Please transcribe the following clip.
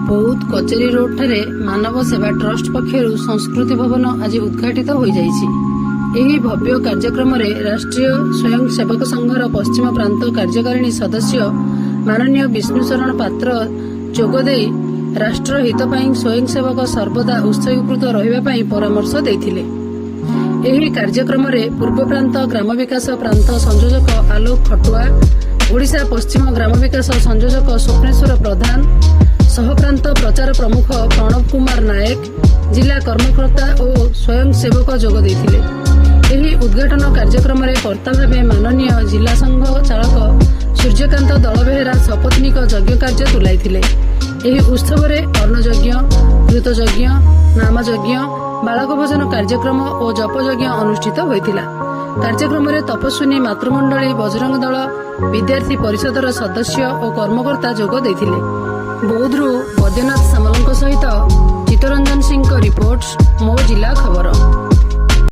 बौद्ध कचेरी रोड ठारे मानव सेवा ट्रस्ट पक्षर संस्कृति भवन आज उद्घाटित हो जाइछि। एही भव्य कार्यक्रम रे राष्ट्रीय स्वयं सेवक संघर पश्चिम प्रांत कार्यकारिणी सदस्य माननीय विष्णुशरण पात्र जोगदे राष्ट्र हित पई स्वयं सेवक सर्वदा उत्सर्गीकृत रहिबा पई परामर्श देथिले। एही कार्यक्रम रे पूर्व प्रांत ग्राम विकास प्रांत संयोजक आलोक खटुआ, ओडिशा पश्चिम ग्राम विकास संयोजक स्वप्नेश्वर प्रधान, सहप्रांत प्रचार प्रमुख प्रणव कुमार नायक, जिला कर्मकर्ता और स्वयं सेवक जोग देथिले। एही उद्घाटन कार्यक्रम रे कर्ता भावे माननीय जिला संघ चालक सूर्यकांत दलबेहेरा सपत्नीक यज्ञ कार्य तुलाइथिले। एही उत्सव रे अन्नयज्ञ, घृतयज्ञ, नामयज्ञ, बालक भोजन कार्यक्रम और जपयज्ञ अनुष्ठित होइथिला। कार्यक्रम रे तपस्विनी मातृमंडली बजरंग दल विद्यार्थी परिषदर सदस्य और कर्मकर्ता जोग देथिले। बौद्धरू बैद्यनाथ सामलଙ୍କ सहित चित्तरंजन सिंह रिपोर्ट मो जिला खबर।